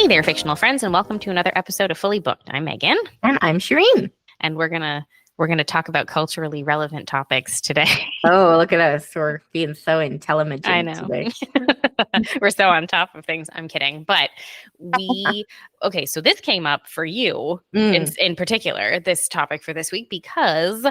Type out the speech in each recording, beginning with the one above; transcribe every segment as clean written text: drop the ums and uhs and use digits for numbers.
Hey there, fictional friends, and welcome to another episode of Fully Booked. I'm Megan, And I'm Shirin. and we're gonna talk about culturally relevant topics today. Oh, look at us. We're being so I intelligent know. today. We're so on top of things. I'm kidding. But okay, so this came up for you Mm. in particular, this topic for this week, because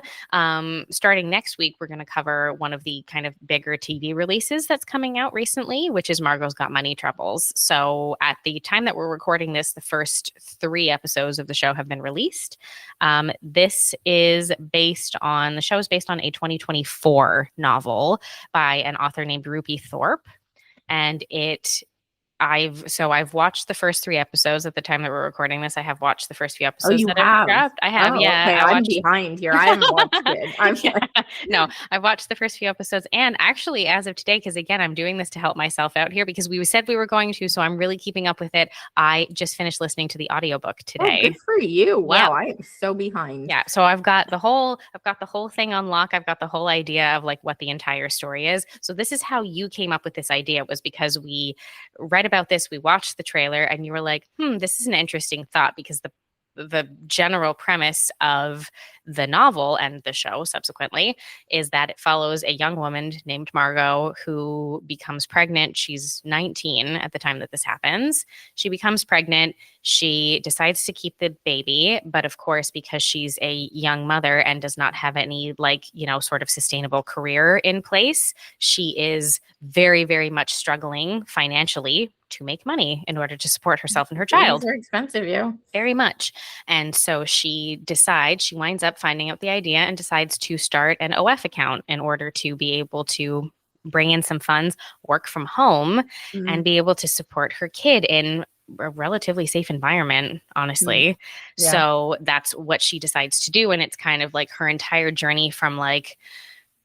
starting next week, we're going to cover one of the kind of bigger TV releases that's coming out recently, which is Margo's Got Money Troubles. So at the time that we're recording this, the first 3 episodes of the show have been released. The show is based on a 2024 novel by an author named Rufi Thorpe. And I've watched the first 3 episodes at the time that we're recording this. I have watched the first few Oh, episodes you that have have? dropped. I have, Oh, yeah. okay. I I'm watched. behind here. I haven't watched it. I'm Yeah. No, I've watched the first few episodes, and actually, as of today, because again, I'm doing this to help myself out here because we said we were going to, so I'm really keeping up with it. I just finished listening to the audiobook Oh, today. good for you. Yeah. Wow, I am so behind. Yeah, so I've got the whole thing on lock. I've got the whole idea of like what the entire story is. So this is how you came up with this idea, was because we read about this, we watched the trailer, and you were like, this is an interesting thought, because the general premise of the novel and the show subsequently is that it follows a young woman named Margo who becomes pregnant. She's 19 at the time that this happens. She becomes pregnant. She decides to keep the baby, but of course, because she's a young mother and does not have any sort of sustainable career in place, she is very, very much struggling financially to make money in order to support herself and her child. Babies are expensive, yeah. Very much. And so she winds up finding out the idea and decides to start an OF account in order to be able to bring in some funds, work from home, and be able to support her kid in a relatively safe environment, honestly. Yeah. So that's what she decides to do. And it's kind of like her entire journey from like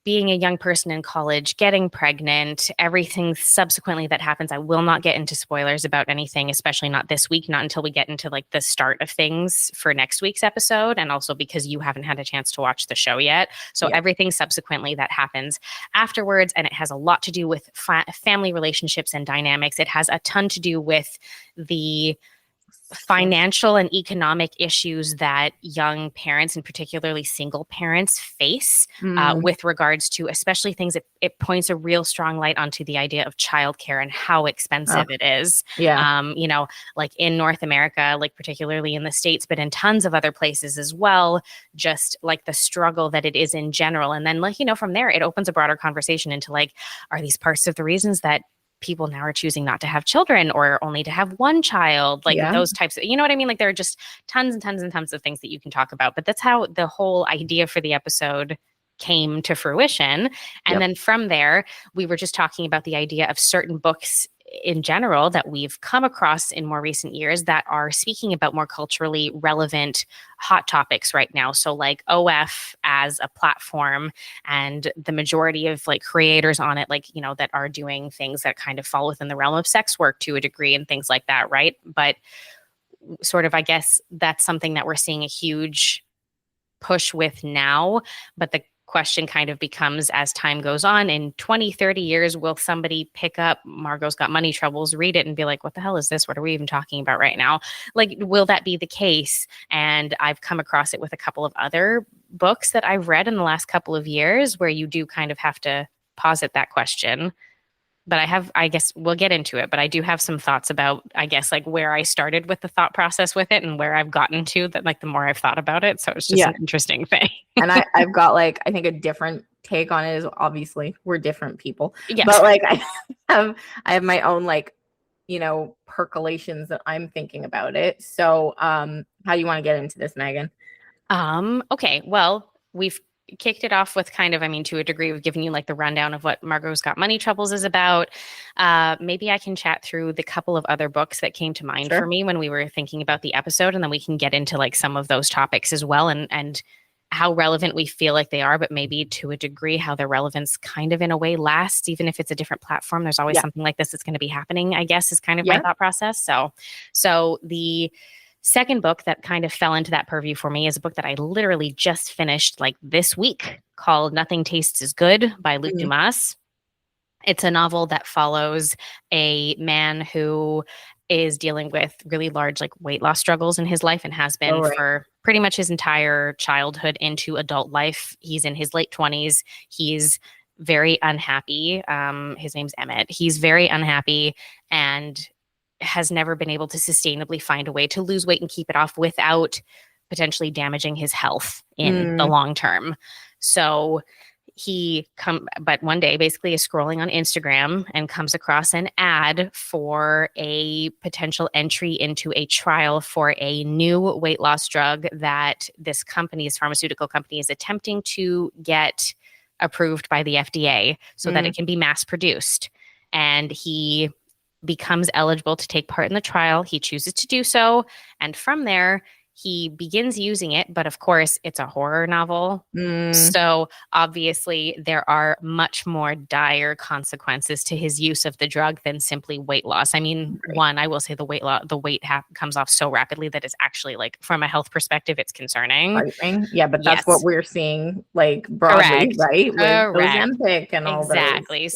being a young person in college, getting pregnant, everything subsequently that happens. I will not get into spoilers about anything, especially not this week, not until we get into like the start of things for next week's episode. And also because you haven't had a chance to watch the show yet. So everything subsequently that happens afterwards, and it has a lot to do with family relationships and dynamics. It has a ton to do with the financial and economic issues that young parents, and particularly single parents, face with regards to especially things. It points a real strong light onto the idea of childcare and how expensive it is. Yeah. Like in North America, like particularly in the States, but in tons of other places as well, just like the struggle that it is in general. And then from there, it opens a broader conversation into like, are these parts of the reasons that people now are choosing not to have children or only to have one child, like those types of, you know what I mean? Like there are just tons and tons and tons of things that you can talk about, but that's how the whole idea for the episode came to fruition. And then from there, we were just talking about the idea of certain books in general that we've come across in more recent years that are speaking about more culturally relevant hot topics right now. So like OF as a platform, and the majority of like creators on it, like, that are doing things that kind of fall within the realm of sex work to a degree and things like that. Right. But sort of, I guess that's something that we're seeing a huge push with now. But the question kind of becomes, as time goes on, in 20, 30 years, will somebody pick up Margo's Got Money Troubles, read it, and be like, what the hell is this? What are we even talking about right now? Like, will that be the case? And I've come across it with a couple of other books that I've read in the last couple of years where you do kind of have to posit that question. But I guess we'll get into it, but I do have some thoughts about, I guess, like where I started with the thought process with it and where I've gotten to that, like the more I've thought about it. So it's just an interesting thing. And I've got like, I think a different take on it. Is obviously we're different people, Yes. but like I have my own like, percolations that I'm thinking about it. So how do you want to get into this, Megan? Okay. Well, we've kicked it off with kind of, to a degree, we've given you like the rundown of what Margo's Got Money Troubles is about. Maybe I can chat through the couple of other books that came to mind for me when we were thinking about the episode, and then we can get into like some of those topics as well, and how relevant we feel like they are, but maybe to a degree how their relevance kind of in a way lasts, even if it's a different platform. There's always something like this that's going to be happening, I guess, is kind of my thought process. So the second book that kind of fell into that purview for me is a book that I literally just finished like this week, called Nothing Tastes as Good by Luke Dumas. It's a novel that follows a man who is dealing with really large like weight loss struggles in his life and has been Oh, right. for pretty much his entire childhood into adult life. He's in his late 20s. He's very unhappy. His name's Emmett. He's very unhappy and has never been able to sustainably find a way to lose weight and keep it off without potentially damaging his health in the long term. So but one day basically is scrolling on Instagram and comes across an ad for a potential entry into a trial for a new weight loss drug that this pharmaceutical company, is attempting to get approved by the FDA so that it can be mass produced. And he becomes eligible to take part in the trial. He chooses to do so. And from there, he begins using it. But of course, it's a horror novel. So obviously, there are much more dire consequences to his use of the drug than simply weight loss. I mean, one, I will say the weight comes off so rapidly that it's actually like, from a health perspective, it's concerning. Yeah, but that's what we're seeing like broadly, right? With Ozempic and all those. Exactly. Yeah.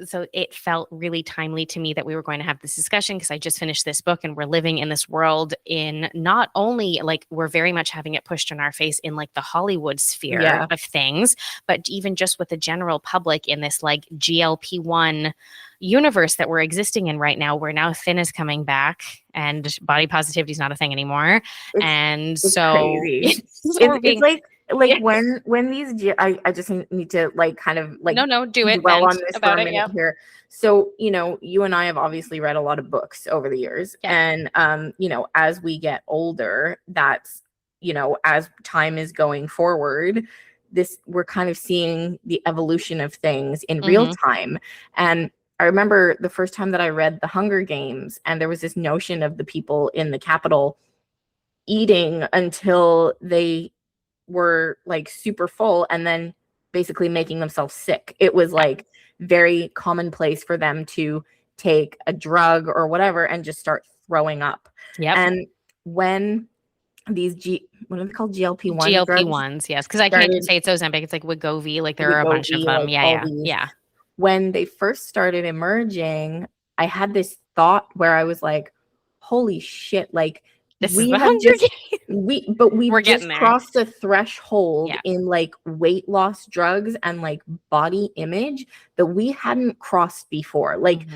So it felt really timely to me that we were going to have this discussion, because I just finished this book and we're living in this world in not only like we're very much having it pushed in our face in like the Hollywood sphere of things, but even just with the general public in this like GLP-1 universe that we're existing in right now, where now thin is coming back and body positivity is not a thing anymore. It's crazy. It's like when these I just need to like kind of like do it dwell on this for a minute here. So, you know, you and I have obviously read a lot of books over the years. And you know, as we get older, that's, you know, as time is going forward, we're kind of seeing the evolution of things in real time. And I remember the first time that I read The Hunger Games, and there was this notion of the people in the Capitol eating until they were like super full and then basically making themselves sick. It was like very commonplace for them to take a drug or whatever and just start throwing up. And when these what are they called? GLP-1s, yes, because I can't just say it's Ozempic. It's like Wegovy. Like there are a bunch of them. Like when they first started emerging, I had this thought where I was like, holy shit, like we've just crossed a threshold in like weight loss drugs and like body image that we hadn't crossed before. Like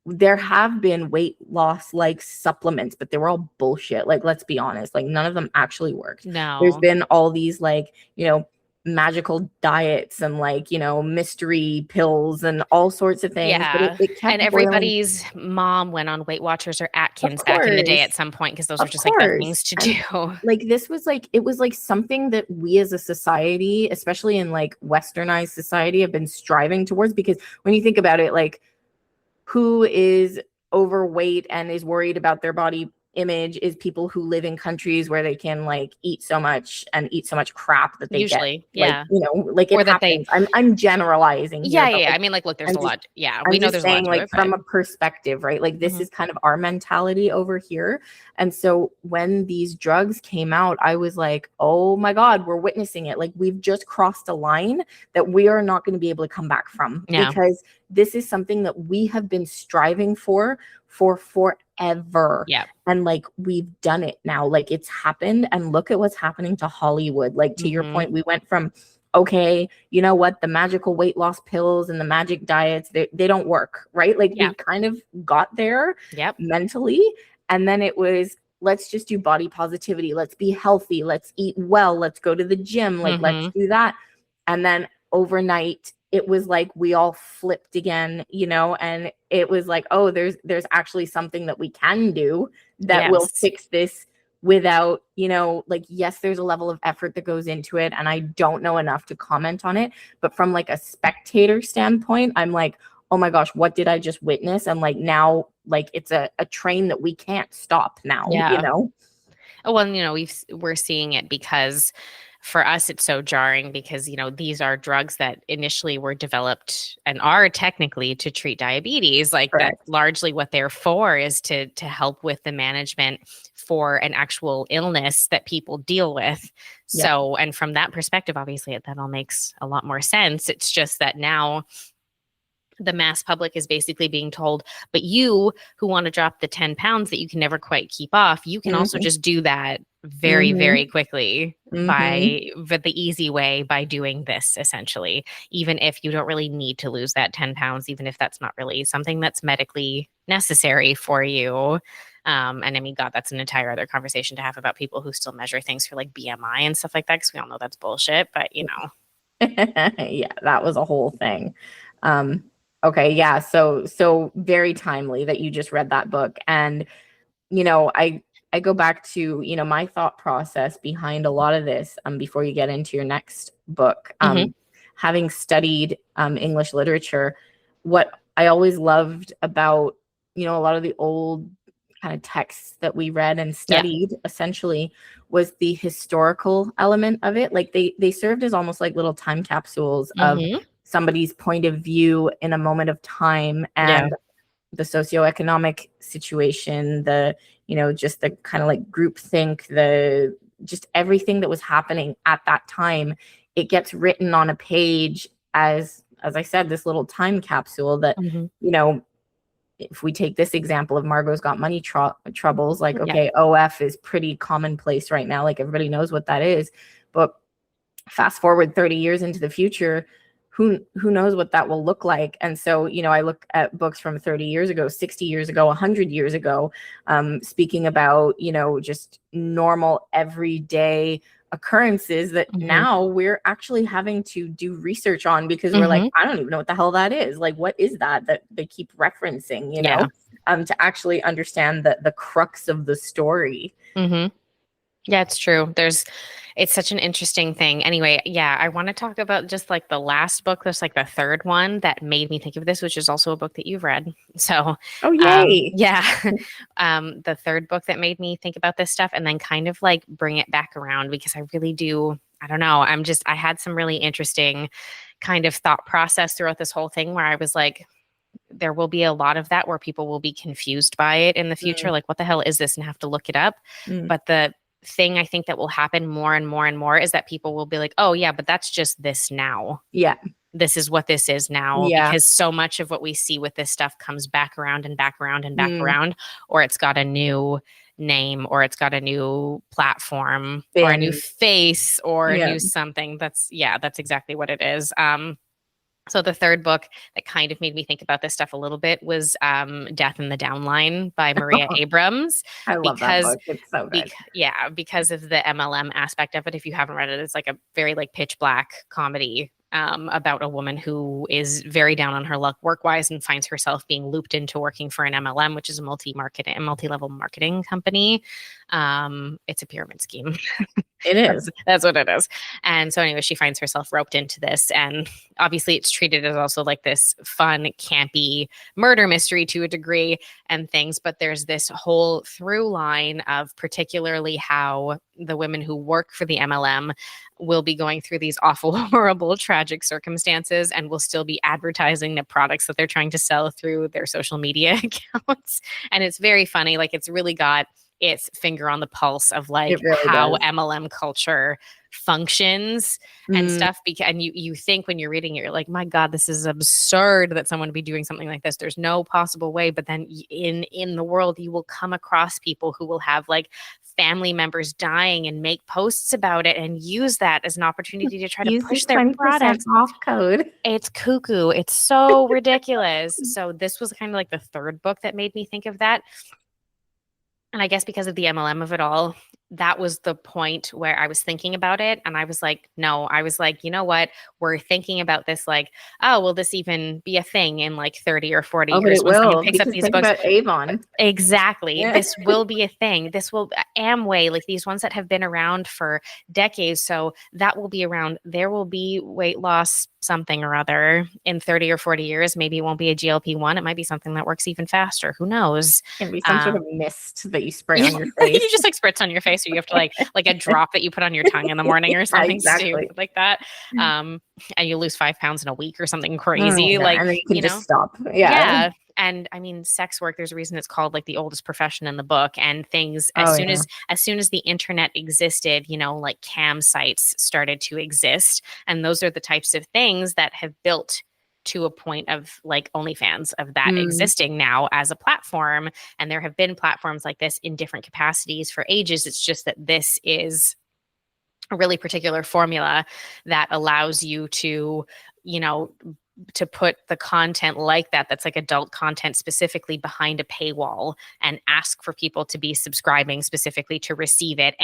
there have been weight loss like supplements, but they were all bullshit. Like, let's be honest, like none of them actually worked. There's been all these like, you know, magical diets and like, you know, mystery pills and all sorts of things. But it kept everybody's mom went on Weight Watchers or Atkins back in the day at some point, because those were just like the things to do. Like this was like, it was like something that we as a society, especially in like westernized society, have been striving towards. Because when you think about it, like who is overweight and is worried about their body image is people who live in countries where they can like eat so much crap that they usually get, like, you know, like it happens. I'm generalizing here, like, I mean, like, look, there's a lot. We know there's saying, a lot like from a perspective, right? Like this is kind of our mentality over here. And so when these drugs came out, I was like, oh my God, we're witnessing it. Like we've just crossed a line that we are not going to be able to come back from, because this is something that we have been striving for forever. And like we've done it now, like it's happened. And look at what's happening to Hollywood. Like to your point, we went from, okay, you know what, the magical weight loss pills and the magic diets, they don't work, right? Like we kind of got there mentally. And then it was, let's just do body positivity. Let's be healthy. Let's eat well. Let's go to the gym. Like, let's do that. And then overnight, it was like we all flipped again, you know, and it was like, oh, there's actually something that we can do that will fix this without, you know, like, yes, there's a level of effort that goes into it. And I don't know enough to comment on it. But from like a spectator standpoint, I'm like, oh my gosh, what did I just witness? And like now, like it's a train that we can't stop now, you know? Oh, well, you know, we're seeing it because for us, it's so jarring because, you know, these are drugs that initially were developed and are technically to treat diabetes. Like that's largely what they're for, is to help with the management for an actual illness that people deal with. So, and from that perspective, obviously that all makes a lot more sense. It's just that now the mass public is basically being told, but you who want to drop the 10 pounds that you can never quite keep off, you can also Mhm. just do that very, Mhm. very quickly Mhm. but the easy way by doing this, essentially, even if you don't really need to lose that 10 pounds, even if that's not really something that's medically necessary for you. And I mean, God, that's an entire other conversation to have about people who still measure things for like BMI and stuff like that, because we all know that's bullshit, but you know. Yeah, that was a whole thing. Um, okay, yeah, so very timely that you just read that book. And I go back to, my thought process behind a lot of this, before you get into your next book. Mhm. Having studied English literature, what I always loved about, a lot of the old kind of texts that we read and Yeah. studied essentially was the historical element of it. Like they served as almost like little time capsules of Mhm. somebody's point of view in a moment of time, Yeah. and the socioeconomic situation, just the kind of like group think, the just everything that was happening at that time. It gets written on a page as I said, this little time capsule that, Mhm. you know, if we take this example of Margo's got money troubles, like, Yeah. okay, OF is pretty commonplace right now. Like everybody knows what that is. But fast forward 30 years into the future, who knows what that will look like. And so, I look at books from 30 years ago, 60 years ago, 100 years ago, speaking about, just normal everyday occurrences that Mhm. now we're actually having to do research on, because we're like, Mhm. I don't even know what the hell that is. Like, what is that they keep referencing, Yeah. to actually understand the crux of the story. Mhm. Yeah, it's true. It's such an interesting thing. Anyway, yeah, I want to talk about just like the last book. There's like the third one that made me think of this, which is also a book that you've read. So, Oh, yay. yeah, the third book that made me think about this stuff and then kind of like bring it back around because I really do. I don't know. I had some really interesting kind of thought process throughout this whole thing where I was like, there will be a lot of that where people will be confused by it in the future. Mm, Like, what the hell is this? And have to look it up. mm. But the thing I think that will happen more and more and more is that people will be like, oh, yeah, but that's just this now. Yeah. This is what this is now, Yeah. because so much of what we see with this stuff comes back around and back around and back Mm. around, or it's got a new name, or it's got a new platform, or a new Been. face, or a Yeah. new something. That's exactly what it is. So the third book that kind of made me think about this stuff a little bit was Death in the Downline by Maria Abrams, I love that because book. It's so good. because of the MLM aspect of it. If you haven't read it, it's like a very like pitch black comedy about a woman who is very down on her luck work-wise and finds herself being looped into working for an MLM, which is a multi-level marketing company. It's a pyramid scheme. It is. That's what it is. And so anyway, she finds herself roped into this. And obviously it's treated as also like this fun, campy murder mystery to a degree and things. But there's this whole through line of particularly how the women who work for the MLM will be going through these awful, horrible, tragic circumstances and will still be advertising the products that they're trying to sell through their social media accounts. And it's very funny. Like it's really got its finger on the pulse of like It really how does. MLM culture functions and Mm, stuff. Because and you think when you're reading it, you're like, my God, this is absurd that someone would be doing something like this. There's no possible way. But then in the world, you will come across people who will have like family members dying and make posts about it and use that as an opportunity to try to use push this their 20% products. off code. It's cuckoo. It's so ridiculous. So this was kind of like the third book that made me think of that. And I guess because of the MLM of it all, that was the point where I was thinking about it. And I was like, no, I was like, you know what? We're thinking about this like, oh, will this even be a thing in like 30 or 40 Oh, but years it when someone will, picks up because these think books? about Avon. Exactly. Yeah. This will be a thing. This will Amway, like these ones that have been around for decades. So that will be around. There will be weight loss something or other in 30 or 40 years. Maybe it won't be a GLP-1. It might be something that works even faster. Who knows? It'd be some sort of mist that you spray on your You face. just like spritz on your face, or you have to like a drop that you put on your tongue in the morning or Yeah, something exactly. stupid like that. And you lose 5 pounds in a week or something Oh my crazy. God. Like, And then you can you just know, stop. Yeah. yeah. And I mean, sex work, there's a reason it's called like the oldest profession in the book. And things Oh yeah. as soon as the internet existed, like cam sites started to exist. And those are the types of things that have built to a point of like OnlyFans, of that Mm. existing now as a platform. And there have been platforms like this in different capacities for ages. It's just that this is a really particular formula that allows you to, you know, to put the content like that, that's like adult content specifically behind a paywall and ask for people to be subscribing specifically to receive it.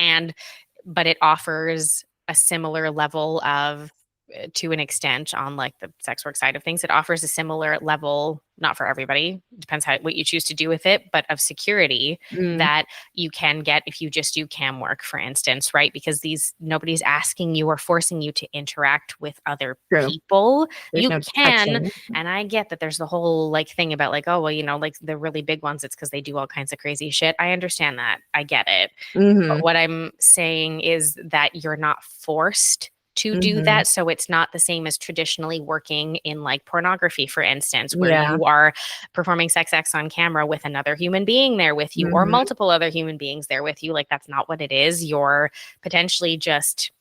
But it offers a similar level of, to an extent, on like the sex work side of things, it offers a similar level, not for everybody, depends what you choose to do with it, but of security that you can get if you just do cam work, for instance, right? Because nobody's asking you or forcing you to interact with other people. There's You no can, touching. and I get that there's the whole like thing about like, oh, well, you know, like the really big ones, it's because they do all kinds of crazy shit. I understand that. I get it. But what I'm saying is that you're not forced to do that. So it's not the same as traditionally working in like pornography, for instance, where you are performing sex acts on camera with another human being there with you or multiple other human beings there with you. Like, that's not what it is. You're potentially just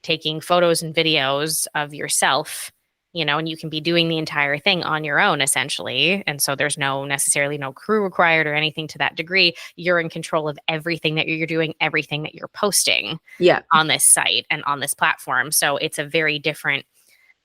taking photos and videos of yourself, you know, and you can be doing the entire thing on your own, essentially. And so there's necessarily no crew required or anything to that degree. You're in control of everything that you're doing, everything that you're posting on this site and on this platform. So it's a very different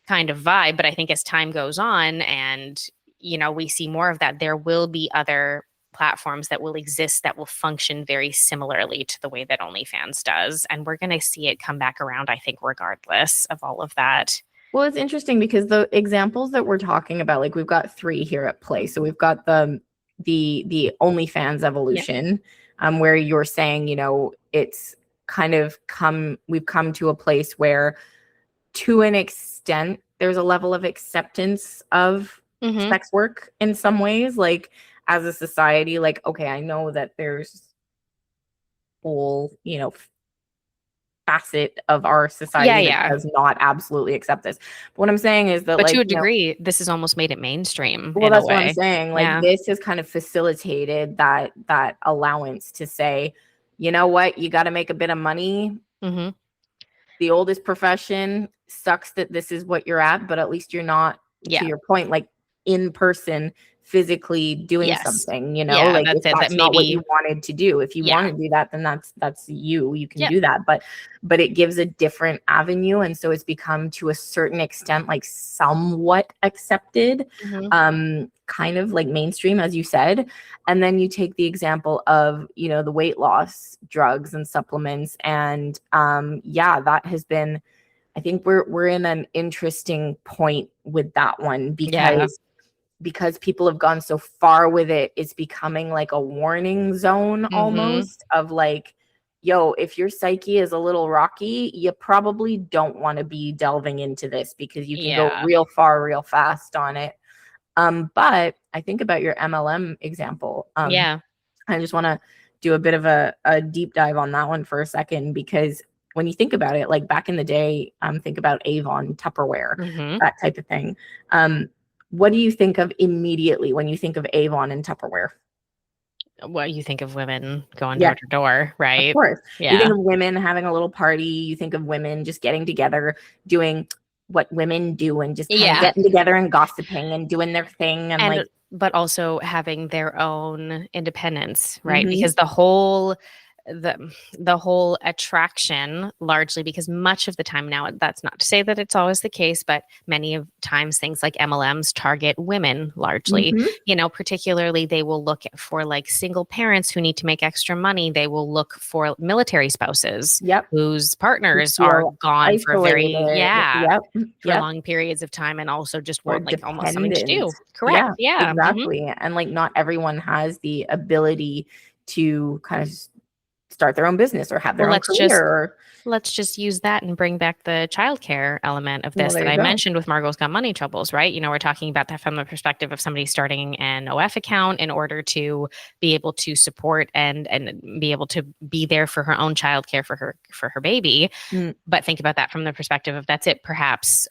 kind of vibe. But I think as time goes on and, you know, we see more of that, there will be other platforms that will exist that will function very similarly to the way that OnlyFans does. And we're going to see it come back around, I think, regardless of all of that. Well, it's interesting because the examples that we're talking about, like we've got 3 here at play. So we've got the OnlyFans evolution, where you're saying, you know, it's kind of we've come to a place where, to an extent, there's a level of acceptance of sex work in some ways, like as a society, like, okay, I know that there's whole, you know, facet of our society that does not absolutely accept this. But what I'm saying is that, but like, to a degree, this has almost made it mainstream. Well, in a that's way. what I'm saying. Like, this has kind of facilitated that allowance to say, you know what, you got to make a bit of money. The oldest profession sucks that this is what you're at, but at least you're not, to your point, like in person physically doing something, you know, like if that's not what you wanted to do. If you want to do that, then that's you can do that. But it gives a different avenue. And so it's become, to a certain extent, like somewhat accepted, kind of like mainstream, as you said. And then you take the example of, you know, the weight loss drugs and supplements. And that has been, I think we're in an interesting point with that one, because people have gone so far with it, it's becoming like a warning zone almost, of like, yo, if your psyche is a little rocky, you probably don't want to be delving into this, because you can go real far, real fast on it. But I think about your MLM example. I just want to do a bit of a deep dive on that one for a second, because when you think about it, like back in the day, think about Avon, Tupperware, that type of thing. What do you think of immediately when you think of Avon and Tupperware? Well, you think of women going door to door, right? Of course. Yeah. You think of women having a little party. You think of women just getting together, doing what women do, and just kind of getting together and gossiping and doing their thing. And like, but also having their own independence, right? Because the whole attraction, largely, because much of the time now, that's not to say that it's always the case, but many of times things like MLMs target women largely. You know, particularly they will look for like single parents who need to make extra money. They will look for military spouses whose partners are gone for long periods of time, and also just want like almost something to do. Correct. Yeah. Exactly. And like, not everyone has the ability to kind of start their own business or have their own career. Let's just use that and bring back the childcare element of this that I mentioned with Margo's Got Money Troubles, right? You know, we're talking about that from the perspective of somebody starting an OF account in order to be able to support and be able to be there for her own childcare for her baby. But think about that from the perspective of, that's it, perhaps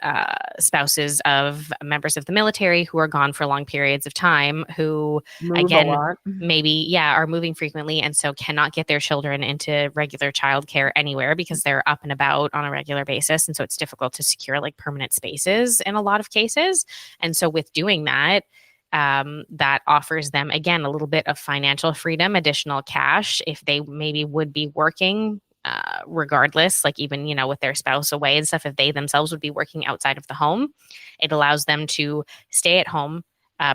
spouses of members of the military who are gone for long periods of time, who maybe are moving frequently, and so cannot get their children children into regular childcare anywhere because they're up and about on a regular basis. And so it's difficult to secure like permanent spaces in a lot of cases. And so with doing that, that offers them, again, a little bit of financial freedom, additional cash if they maybe would be working regardless, like even, with their spouse away and stuff, if they themselves would be working outside of the home, it allows them to stay at home,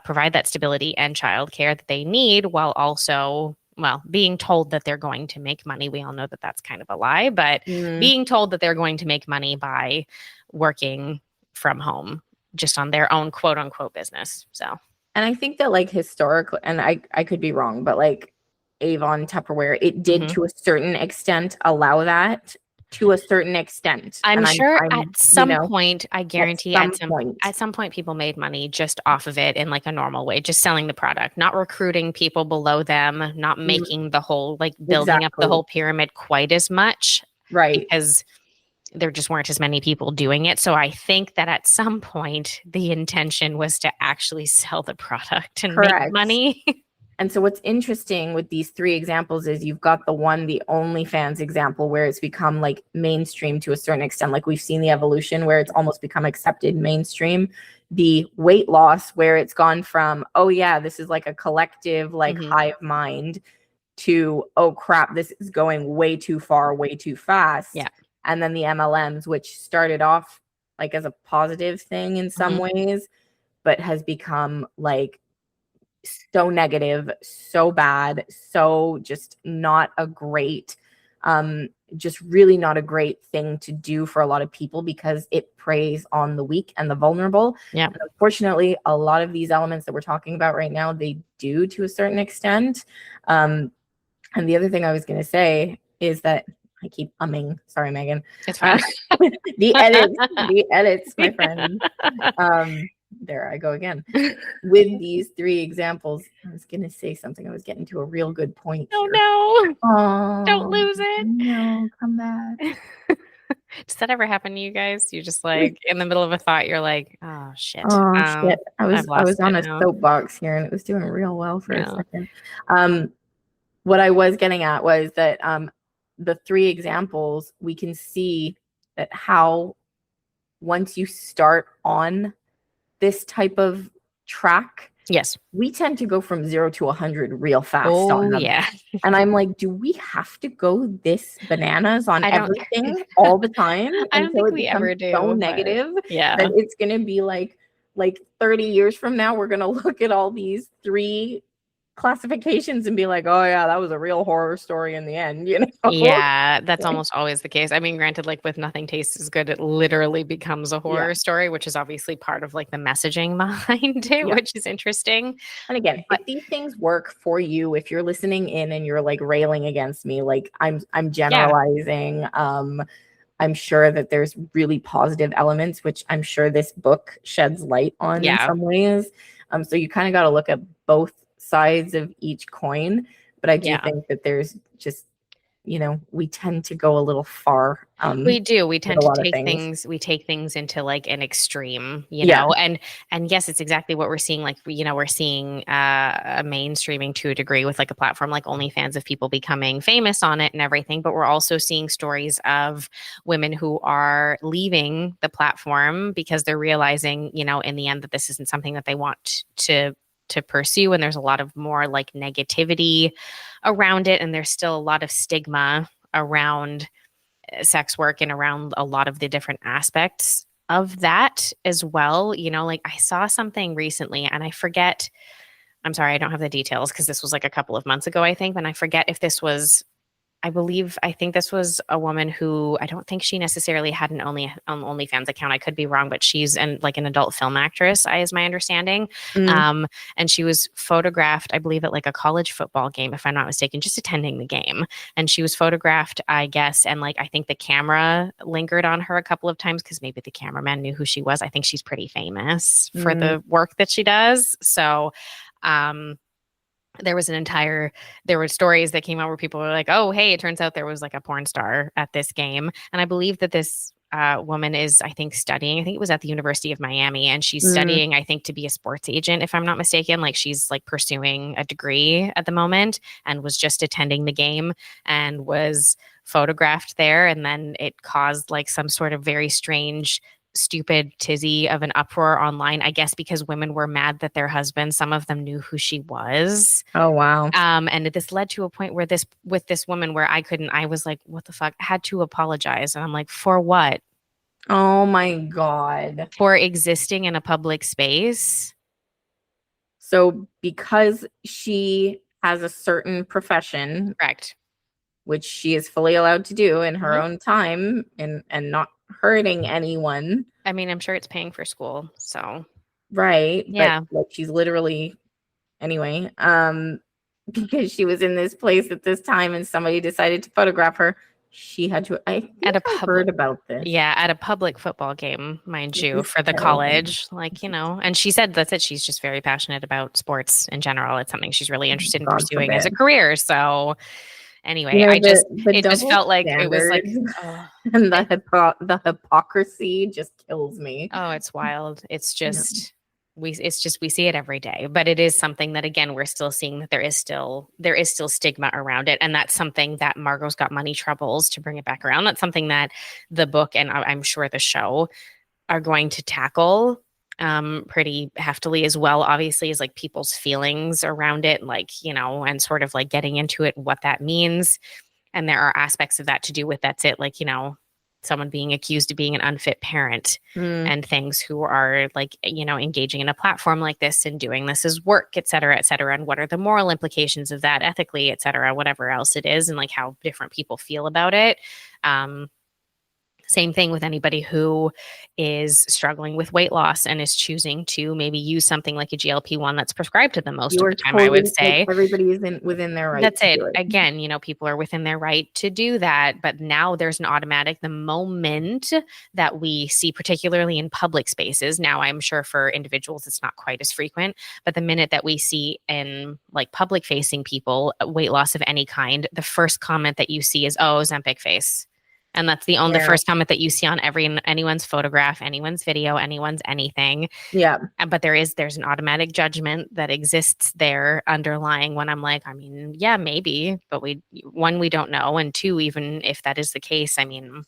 provide that stability and childcare that they need while also, well, being told that they're going to make money. We all know that that's kind of a lie, but being told that they're going to make money by working from home just on their own quote unquote business. So, and I think that like historically, and I could be wrong, but like Avon, Tupperware, it did to a certain extent allow that to a certain extent. I'm sure I'm, at some point, I guarantee at some point people made money just off of it in like a normal way, just selling the product, not recruiting people below them, not making the whole, like building up the whole pyramid quite as much. Right. Because there just weren't as many people doing it. So I think that at some point the intention was to actually sell the product and make money. And so what's interesting with these three examples is you've got the OnlyFans example where it's become like mainstream to a certain extent. Like we've seen the evolution where it's almost become accepted mainstream. The weight loss where it's gone from, oh yeah, this is like a collective, like hive mind to, oh crap, this is going way too far, way too fast. Yeah. And then the MLMs, which started off like as a positive thing in some ways, but has become like so negative, so bad, so just not a great, just really not a great thing to do for a lot of people because it preys on the weak and the vulnerable. Yeah. And unfortunately, a lot of these elements that we're talking about right now, they do to a certain extent. And the other thing I was going to say is that I keep umming. Sorry, Megan. It's fine. The edits, my friend. There I go again. With these three examples, I was going to say something. I was getting to a real good point. Oh, here. no. Don't lose it. No, come back. Does that ever happen to you guys? You just like in the middle of a thought, you're like, oh, shit. Shit. I was on a soapbox here and it was doing real well for a second. What I was getting at was that the three examples, we can see that how once you start on this type of track, yes, we tend to go from 0 to 100 real fast. Oh, yeah. And I'm like, do we have to go this bananas on everything all the time? I don't think we ever do. So negative that it's going to be like 30 years from now, we're going to look at all these three classifications and be like, oh yeah, that was a real horror story in the end, Yeah, that's almost always the case. I mean, granted, like with Nothing Tastes as Good, it literally becomes a horror story, which is obviously part of like the messaging behind it, which is interesting. And again, if these things work for you, if you're listening in and you're like railing against me, like I'm generalizing, I'm sure that there's really positive elements, which I'm sure this book sheds light on in some ways. So you kind of got to look at both sides of each coin, but I do think that there's just, we tend to go a little far. We do. We tend to take things. We take things into like an extreme, know, and yes, it's exactly what we're seeing. Like, we're seeing a mainstreaming to a degree with like a platform like OnlyFans of people becoming famous on it and everything. But we're also seeing stories of women who are leaving the platform because they're realizing, in the end that this isn't something that they want to pursue, and there's a lot of more like negativity around it, and there's still a lot of stigma around sex work and around a lot of the different aspects of that as well. Like I saw something recently and I'm sorry, I don't have the details because this was like a couple of months ago, I think, and I forget if this was, I think this was a woman who, I don't think she necessarily had an OnlyFans account. I could be wrong, but she's an adult film actress, is my understanding. And she was photographed, I believe, at like a college football game, if I'm not mistaken, just attending the game. And she was photographed, I guess, and like I think the camera lingered on her a couple of times because maybe the cameraman knew who she was. I think she's pretty famous for the work that she does. So, there were stories that came out where people were like, oh, hey, it turns out there was like a porn star at this game. And I believe that this woman is, I think, studying. I think it was at the University of Miami, and she's Mm. studying, I think, to be a sports agent, if I'm not mistaken. Like she's like pursuing a degree at the moment, and was just attending the game and was photographed there. And then it caused like some sort of very strange, stupid tizzy of an uproar online, I guess, because women were mad that their husbands, some of them knew who she was. Oh, wow. And this led to a point where this woman where I was like, what the fuck? Had to apologize. And I'm like, for what? Oh my God. For existing in a public space? So because she has a certain profession, Correct. which she is fully allowed to do in her Mhm. own time and not hurting anyone, I mean, I'm sure it's paying for school. So right? But yeah, like she's literally anyway, because she was in this place at this time and somebody decided to photograph her, she had to. I think at a I public heard about this. yeah, at a public football game, mind This you, is for the terrible. college. Like, and she said that's it. She's just very passionate about sports in general. It's something she's really interested in God pursuing as a forbid. career. So You anyway, know, the it just double felt like it was like, standards oh, and the hypocrisy just kills me. oh, it's wild. Yeah. It's just we see it every day, but it is something that again we're still seeing that there is still stigma around it, and that's something that Margot's Got Money Troubles, to bring it back around. That's something that the book and I'm sure the show are going to tackle pretty heftily as well, obviously, is like people's feelings around it, like, and sort of like getting into it, what that means. And there are aspects of that to do with that's it, like, someone being accused of being an unfit parent Mm. and things, who are like, engaging in a platform like this and doing this as work, et cetera, et cetera. And what are the moral implications of that ethically, et cetera, whatever else it is, and like how different people feel about it. Um, Same thing with anybody who is struggling with weight loss and is choosing to maybe use something like a GLP-1 that's prescribed to them most You of are the time, I would totally like say. everybody is within their right That's to it. do it. Again, people are within their right to do that. But now there's an automatic, the moment that we see, particularly in public spaces, now I'm sure for individuals it's not quite as frequent, but the minute that we see in like public facing people, weight loss of any kind, the first comment that you see is, oh, Ozempic face. And that's the Yeah. first comment that you see on anyone's photograph, anyone's video, anyone's anything. Yeah. But there's an automatic judgment that exists there underlying, when I'm like, I mean, yeah, maybe, but we don't know, and two, even if that is the case, I mean,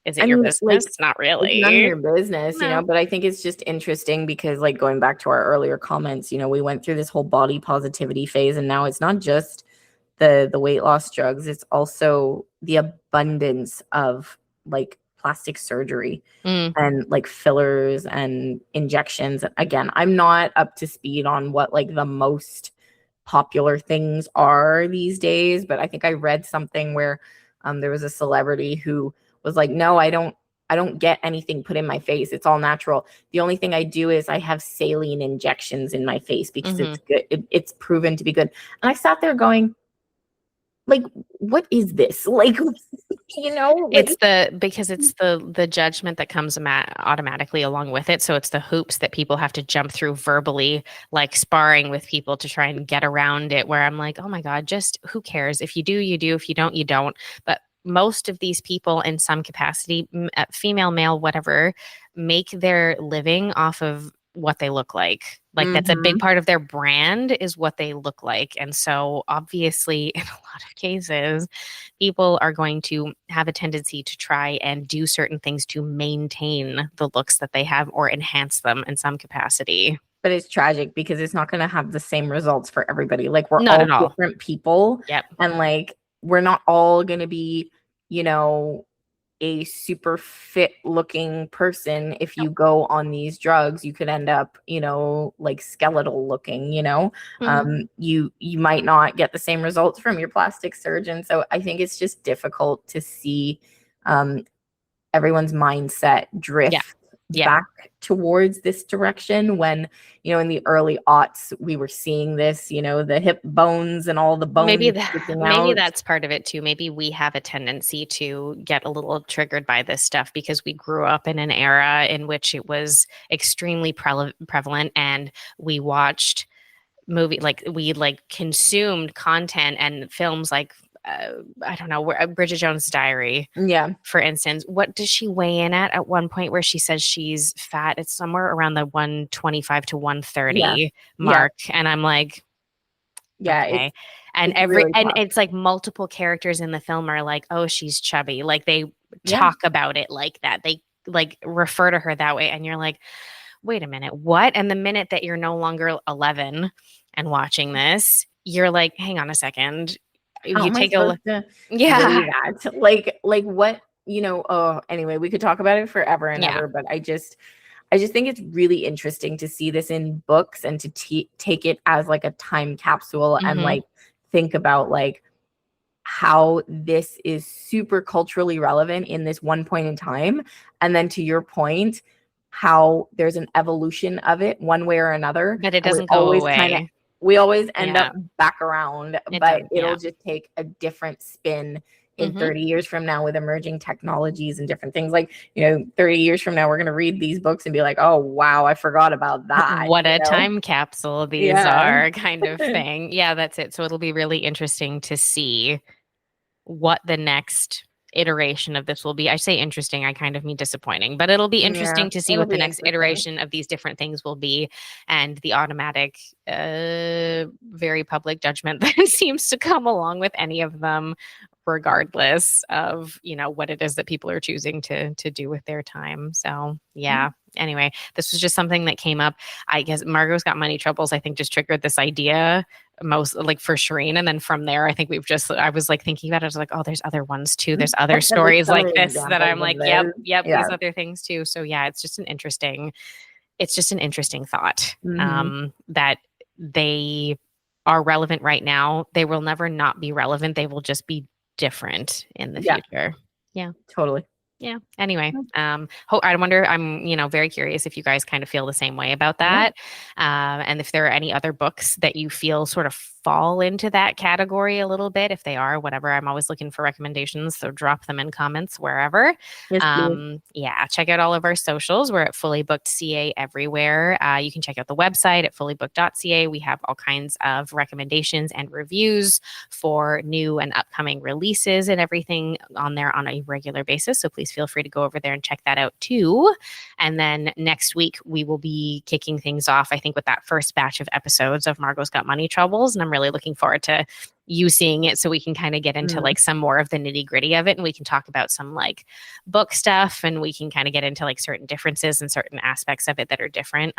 is it I your mean, like, business? Not it's none of really. your business, No. but I think it's just interesting because, like, going back to our earlier comments, we went through this whole body positivity phase, and now it's not just the weight loss drugs, it's also the abundance of like plastic surgery Mm, and like fillers and injections. Again, I'm not up to speed on what like the most popular things are these days, but I think I read something where there was a celebrity who was like, no, I don't get anything put in my face. It's all natural. The only thing I do is I have saline injections in my face because mhm. it's good. It's proven to be good. And I sat there going, like, what is this? Like, like, Because it's the judgment that comes automatically along with it. So it's the hoops that people have to jump through verbally, like sparring with people to try and get around it, where I'm like, oh my God, just who cares? If you do, you do. If you don't, you don't. But most of these people in some capacity, female, male, whatever, make their living off of what they look like. Like that's a big mhm. part of their brand, is what they look like. And so obviously in a lot of cases, people are going to have a tendency to try and do certain things to maintain the looks that they have or enhance them in some capacity. But it's tragic because it's not going to have the same results for everybody. Like, we're Not all at all. different people, Yep. and like, we're not all going to be, you know, a super fit looking person. If you Nope. go on these drugs, you could end up, like skeletal looking. Mhm. You might not get the same results from your plastic surgeon. So I think it's just difficult to see um, everyone's mindset Yeah. drift Yeah. back towards this direction when, in the early aughts we were seeing this, the hip bones and all the Maybe bones sticking maybe out. that's part of it too. Maybe we have a tendency to get a little triggered by this stuff because we grew up in an era in which it was extremely prevalent, and we watched movie like we like consumed content and films like I don't know, Bridget Jones' Diary, Yeah. for instance. What does she weigh in at one point where she says she's fat? It's somewhere around the 125 to 130 Yeah. mark. And I'm like, Yeah. okay. It's really And tough. it's like multiple characters in the film are like, oh, she's chubby. Like they Yeah. talk about it like that. They like refer to her that way. And you're like, wait a minute, what? And the minute that you're no longer 11 and watching this, you're like, hang on a second. How You am I take a look. supposed to Yeah. weigh that? Like what, oh, anyway, we could talk about it forever and Yeah. ever, but I just think it's really interesting to see this in books and to take it as like a time capsule and Mhm. like think about like how this is super culturally relevant in this one point in time. And then to your point, how there's an evolution of it one way or another. But it And doesn't go away. we always end Yeah. up back around, It but does. it'll Yeah. just take a different spin in Mhm. 30 years from now with emerging technologies and different things. Like, 30 years from now, we're going to read these books and be like, oh, wow, I forgot about that. What a time capsule these Yeah. are, kind of thing. Yeah, that's it. So it'll be really interesting to see what the next iteration of this will be. I say interesting, I kind of mean disappointing, but it'll be Yeah, interesting to see it'll what the be next interesting. iteration of these different things will be, and the automatic, very public judgment that seems to come along with any of them, regardless of what it is that people are choosing to do with their time. So yeah. Anyway, this was just something that came up. I guess Margo's Got Money Troubles, I think, just triggered this idea most like for Shirin. And then from there, I think I was like thinking about it. I was like, oh, there's other ones too. There's other There's stories so like many this that I'm examples like, of yep, this. these Yeah. other things too. So yeah, it's just an interesting thought, Mhm. that they are relevant right now. They will never not be relevant. They will just be different in the Yeah, future. Yeah. totally. Yeah. Anyway, I wonder, I'm, very curious if you guys kind of feel the same way about Yeah. that. And if there are any other books that you feel sort of fall into that category a little bit. If they are, whatever, I'm always looking for recommendations. So drop them in comments wherever. Yes, please. Yeah. Check out all of our socials. We're at Fully Booked CA everywhere. You can check out the website at fullybooked.ca. We have all kinds of recommendations and reviews for new and upcoming releases and everything on there on a regular basis. So please feel free to go over there and check that out too. And then next week, we will be kicking things off, I think, with that first batch of episodes of Margo's Got Money Troubles. And I'm really looking forward to you seeing it so we can kind of get into like some more of the nitty gritty of it, and we can talk about some like book stuff, and we can kind of get into like certain differences and certain aspects of it that are different.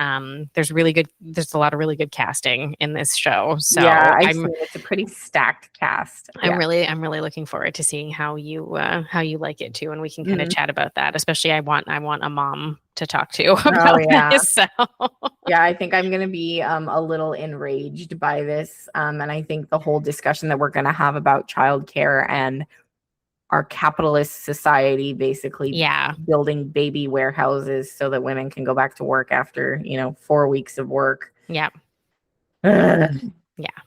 There's a lot of really good casting in this show. So yeah, it's a pretty stacked cast. I'm really looking forward to seeing how you like it too, and we can kind of chat about that. Especially, I want a mom to talk to about this. So yeah, I think I'm gonna be a little enraged by this, and I think the whole discussion that we're gonna have about childcare and our capitalist society basically building baby warehouses so that women can go back to work after 4 weeks of work. Yeah. Yeah.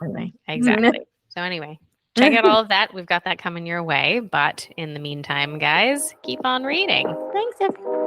Anyway. Exactly. So anyway, check out all of that. We've got that coming your way. But in the meantime, guys, keep on reading. Thanks, everyone.